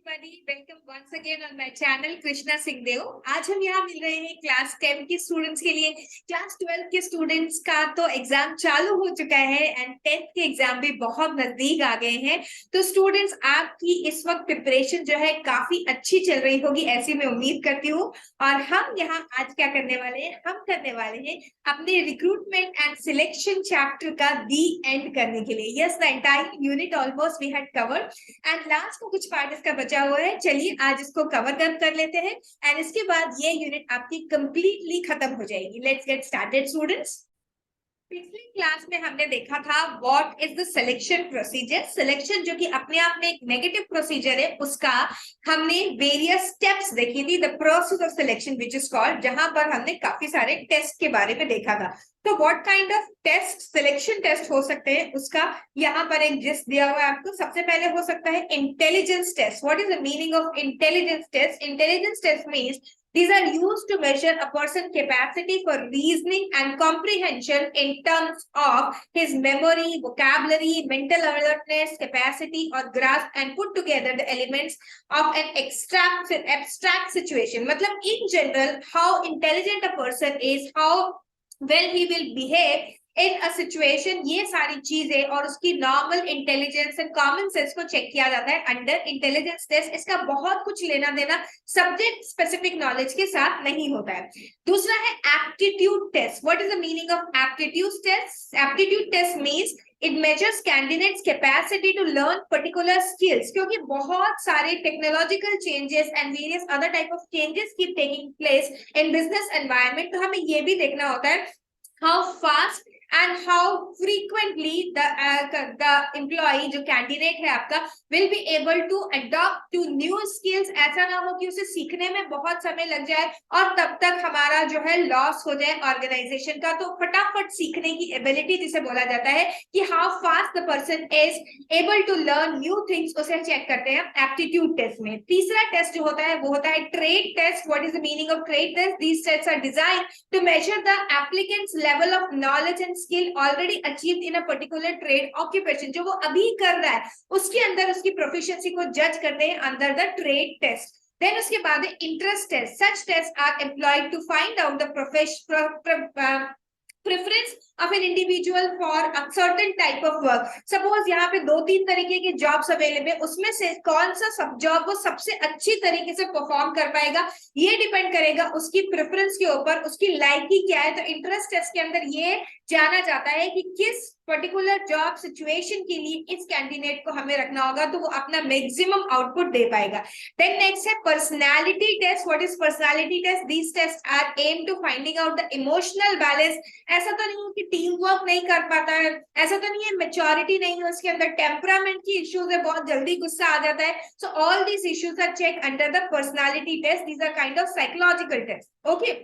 everybody, welcome once again on my channel Krishna Singh देव। आज हम यहाँ मिल रहे हैं क्लास 10 के स्टूडेंट्स के लिए। क्लास 12 के स्टूडेंट्स का तो एग्जाम चालू हो चुका है एंड 10th के एग्जाम भी बहुत नजदीक आ गए हैं। तो स्टूडेंट्स, आपकी इस वक्त प्रिपरेशन जो है काफी अच्छी चल रही होगी, ऐसी मैं उम्मीद करती हूँ। और हम यहाँ आज क्या करने वाले हैं, हम करने वाले हैं अपने रिक्रूटमेंट एंड सिलेक्शन चैप्टर का दी एंड करने के लिए। Yes, the entire unit almost we had covered and last का कुछ पार्ट इसका बचा हुआ है। चलिए आज इसको कवर कर लेते हैं एंड इसके बाद ये यूनिट आपकी कंप्लीटली खत्म हो जाएगी। Let's get started students. पिछली क्लास में हमने देखा था what is the selection procedure. Selection जो कि अपने आप में एक नेगेटिव प्रोसीजर है, उसका हमने वेरियस स्टेप्स देखी थी। The process of selection which is called, जहां पर हमने काफी सारे टेस्ट के बारे में देखा था। तो what kind of test, selection test हो सकते हैं, उसका यहाँ पर एक जिस्ट दिया हुआ है आपको। सबसे पहले हो सकता है intelligence test. What is the meaning of intelligence test? Intelligence test means these are used to measure a person's capacity for reasoning and comprehension in terms of his memory, vocabulary, mental alertness, capacity or grasp, and put together the elements of an abstract situation. मतलब in general, how intelligent a person is, how well he will behave in a situation, ये सारी चीजें और उसकी normal intelligence and common sense को check किया जाता है अंडर इंटेलिजेंस टेस्ट। इसका बहुत कुछ लेना देना सब्जेक्ट स्पेसिफिक नॉलेज के साथ नहीं होता है। दूसरा है aptitude test. What is the meaning of aptitude test? Aptitude test means it measures candidates capacity to learn particular skills. क्योंकि बहुत सारे technological changes and various other type of changes keep taking place in business environment, तो हमें ये भी देखना होता है how fast and how frequently the employee, जो candidate है आपका, will be able to adopt to new skills। ऐसा ना हो कि उसे सीखने में बहुत समय लग जाए और तब तक हमारा जो है लॉस हो जाए ऑर्गेनाइजेशन का। तो फटाफट सीखने की एबिलिटी जिसे बोला जाता है कि how fast the person is able to learn new things, उसे चेक करते हैं एप्टीट्यूड टेस्ट में। तीसरा टेस्ट जो होता है वो होता है trade test. What is the meaning of trade test? These tests are designed to measure the applicant's level of knowledge and skill already achieved in a particular trade occupation। जो वो अभी कर रहा है उसके अंदर उसकी प्रोफिशिएंसी को जज करते हैं under the trade test. Then उसके बाद है interest test. Such test are employed to find out the preference of an individual for a certain type of work। Suppose यहाँ पे 2-3 तरीके के जॉब्स अवेलेबल है, उसमें से कौन सा सब जॉब वो सबसे अच्छी तरीके से परफॉर्म कर पाएगा, ये डिपेंड करेगा उसकी प्रेफरेंस के ऊपर, उसकी लाइकी क्या है। तो इंटरेस्ट टेस्ट के अंदर ये जाना जाता है कि किस पर्टिकुलर जॉब सिचुएशन के लिए इस कैंडिडेट को हमें रखना होगा तो वो अपना मैक्सिमम आउटपुट दे पाएगा। देन नेक्स्ट है personality test. What is personality test? These test are aim to finding out the emotional balance. ऐसा तो नहीं है कि टीम वर्क नहीं कर पाता है, ऐसा तो नहीं है मैच्योरिटी नहीं है उसके अंदर, टेम्परामेंट की इश्यूज है, बहुत जल्दी गुस्सा आ जाता है। So all these issues are check under the personality test. These are kind of psychological test. Okay,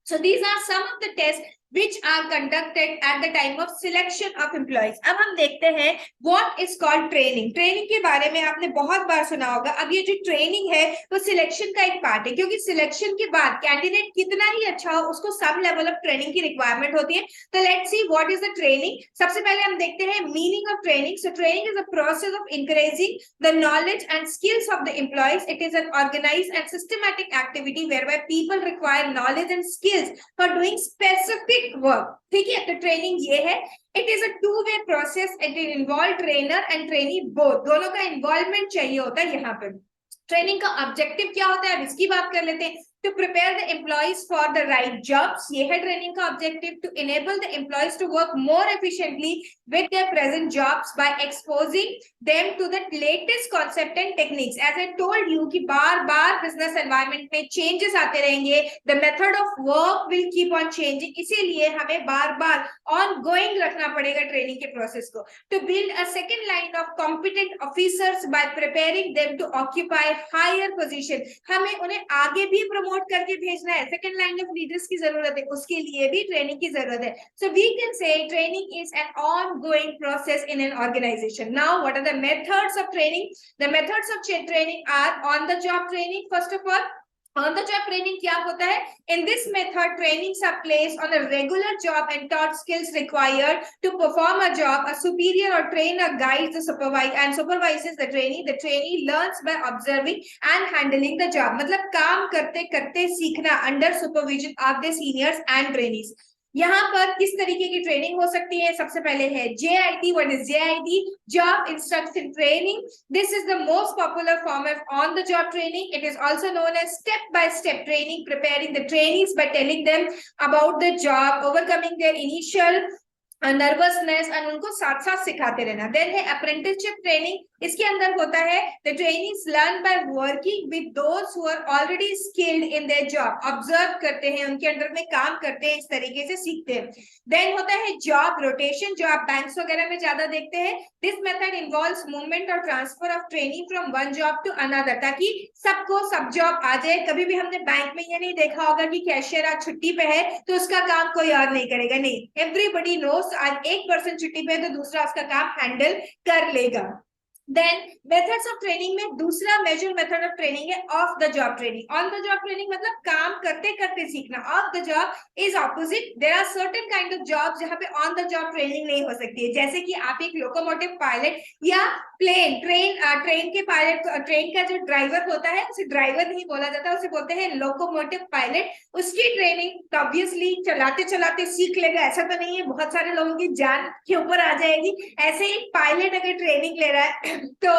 so these are some of the tests which are conducted at the time of selection of employees। अब हम देखते हैं what is called training। Training के बारे में आपने बहुत बार सुना होगा। अब ये जो ट्रेनिंग है वो सिलेक्शन का एक पार्ट है, क्योंकि सिलेक्शन के बाद कैंडिडेट कितना ही अच्छा हो उसको सम लेवल ऑफ ट्रेनिंग की रिक्वायरमेंट होती है। तो let's see what is the training. सबसे पहले हम देखते हैं meaning of training. So training is a process of increasing the knowledge and skills of the employees. It is an organised and systematic activity whereby people require knowledge and skills for doing specific work। ठीक है, तो training ये है। It is a two way process, it involve trainer and trainee both, दोनों का involvement चाहिए होता है। यहाँ पर ट्रेनिंग का ऑब्जेक्टिव क्या होता है, अब इसकी बात कर लेते हैं। To prepare the employees for the right jobs, ये है ट्रेनिंग का objective. To enable the employees to work more efficiently with their present jobs by exposing them to the latest concept and techniques. As I told you कि बार बार business environment में changes आते रहेंगे, the method of work will keep on changing, इसीलिए हमें बार बार on going रखना पड़ेगा ट्रेनिंग के प्रोसेस को। To build a second line of competent officers by preparing them to occupy higher position, हमें उन्हें आगे भी प्रमोट करके भेजना है। सेकंड लाइन ऑफ लीडर्स की जरूरत है, उसके लिए भी ट्रेनिंग की जरूरत है। So we can say training is an ongoing process in an organization। Now what are the methods of training? The methods of training are on the job training। first of all, On the job training क्या होता है? In this method, trainings are placed on a regular job and taught skills required to perform a job. A superior or trainer guides the supervisor and supervises the trainee. The trainee learns by observing and handling the job. मतलब काम करते करते सीखना under supervision of the seniors and trainees. यहाँ पर किस तरीके की ट्रेनिंग हो सकती है? सबसे पहले है JIT. What is JIT? Job Instruction Training. This is the most popular form of on-the-job training. It is also known as step-by-step training, preparing the trainees by telling them about the job, overcoming their initial nervousness and उनको साथ साथ सिखाते रहना. Then है apprenticeship training. इसके अंदर होता है the trainees learn by working with those who are already skilled in their job. Observe करते हैं, उनके अंडर में काम करते हैं, इस तरीके से सीखते हैं. देन होता है जॉब रोटेशन, जो आप बैंक्स वगैरह में ज्यादा देखते हैं. दिस मेथड इन्वॉल्व्स मूवमेंट और transfer of training from one job to another, ताकि सबको सब जॉब आ जाए. कभी भी हमने बैंक में ये नहीं देखा होगा कि कैशियर आज छुट्टी पे है तो उसका काम कोई और नहीं करेगा. नहीं, एवरीबडी नोस आज एक पर्सन छुट्टी पे है तो दूसरा उसका काम हैंडल कर लेगा. देन मेथड्स ऑफ ट्रेनिंग में दूसरा मेजर मेथड ऑफ ट्रेनिंग है off the job training. On the job training मतलब काम करते करते सीखना. Off the job is opposite. There are certain kind of jobs जहां पे ऑन द जॉब ट्रेनिंग नहीं हो सकती है, जैसे कि आप एक लोकोमोटिव पायलट या ट्रेन के पायलट, ट्रेन का जो ड्राइवर होता है उसे ड्राइवर नहीं बोला जाता, उसे बोलते हैं लोकोमोटिव पायलट. उसकी ट्रेनिंग ऑब्वियसली चलाते चलाते सीख लेगा ऐसा तो नहीं है, बहुत सारे लोगों की जान के ऊपर आ जाएगी. ऐसे ही पायलट अगर ट्रेनिंग ले रहा है तो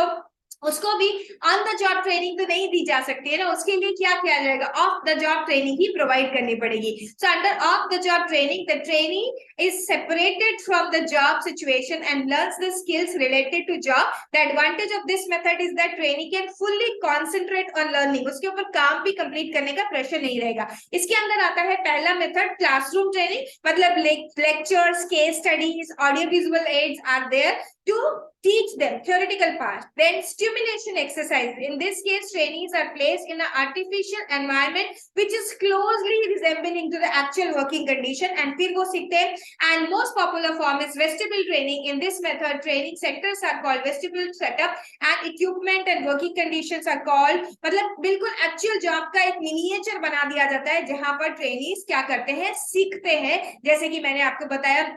उसको भी ऑन द जॉब ट्रेनिंग तो नहीं दी जा सकती है ना, उसके लिए क्या किया जाएगा? Of the job training he provide करनी पड़ेगी. So under of the job training the trainee is separated from the job situation and learns the skills related to job. The advantage of this method is that trainee can fully concentrate on learning. उसके ऊपर काम भी complete करने का pressure नहीं रहेगा. इसके अंदर आता है पहला मेथड क्लासरूम ट्रेनिंग, मतलब lectures, case studies, audio visual aids are there to teach them theoretical part. Then stimulation exercise. In this case, trainees are placed in an artificial environment which is closely resembling to the actual working condition and फिर वो सीखते हैं. And most popular form is vestibule training. In this method, training sectors are called vestibule setup and equipment and working conditions are called, मतलब बिल्कुल actual job का एक miniature बना दिया जाता है जहां पर trainees क्या करते हैं? सीखते हैं. जैसे कि मैंने आपको बताया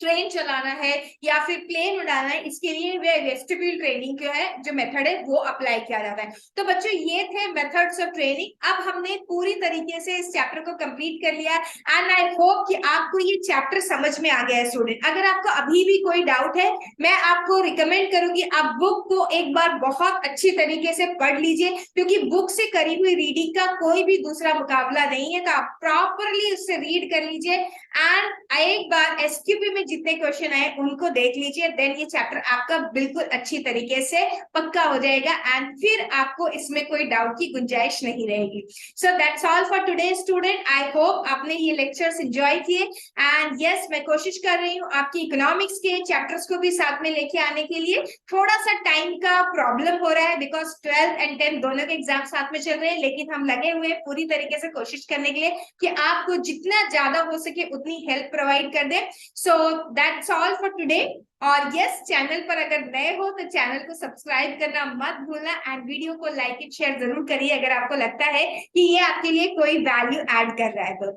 ट्रेन चलाना है या फिर प्लेन उड़ाना है, इसके लिए वे वेस्टिब्यूल ट्रेनिंग जो है, जो मेथड है वो अप्लाई किया जाता है. तो बच्चों ये थे मेथड्स ऑफ ट्रेनिंग. अब हमने पूरी तरीके से इस चैप्टर को कंप्लीट कर लिया एंड आई होप कि आपको ये चैप्टर समझ में आ गया है स्टूडेंट. अगर आपको अभी भी कोई डाउट है, मैं आपको रिकमेंड करूंगी आप बुक को एक बार बहुत अच्छी तरीके से पढ़ लीजिए, क्योंकि बुक से करी हुई रीडिंग का कोई भी दूसरा मुकाबला नहीं है. तो आप प्रॉपरली उससे रीड कर लीजिए एंड एक बार एसक्यूपी में जितने क्वेश्चन आए उनको देख लीजिए. देन ये चैप्टर आपका बिल्कुल अच्छी तरीके से पक्का हो जाएगा एंड फिर आपको इसमें कोई डाउट की गुंजाइश नहीं रहेगी. सो that's all for today student. I hope आपने ये लेक्चर्स एंजॉय किए एंड यस मैं कोशिश कर रही हूँ आपकी इकोनॉमिक्स के चैप्टर्स को भी साथ में लेके आने के लिए. थोड़ा सा टाइम का प्रॉब्लम हो रहा है बिकॉज 12th एंड 10th दोनों के एग्जाम साथ में चल रहे हैं, लेकिन हम लगे हुए पूरी तरीके से कोशिश करने के लिए कि आपको जितना ज्यादा हो सके उतनी हेल्प प्रोवाइड कर दे. So that's all for today. और यस चैनल पर अगर नए हो तो चैनल को सब्सक्राइब करना मत भूलना एंड वीडियो को लाइक एंड शेयर जरूर करिए अगर आपको लगता है कि ये आपके लिए कोई वैल्यू ऐड कर रहा है तो.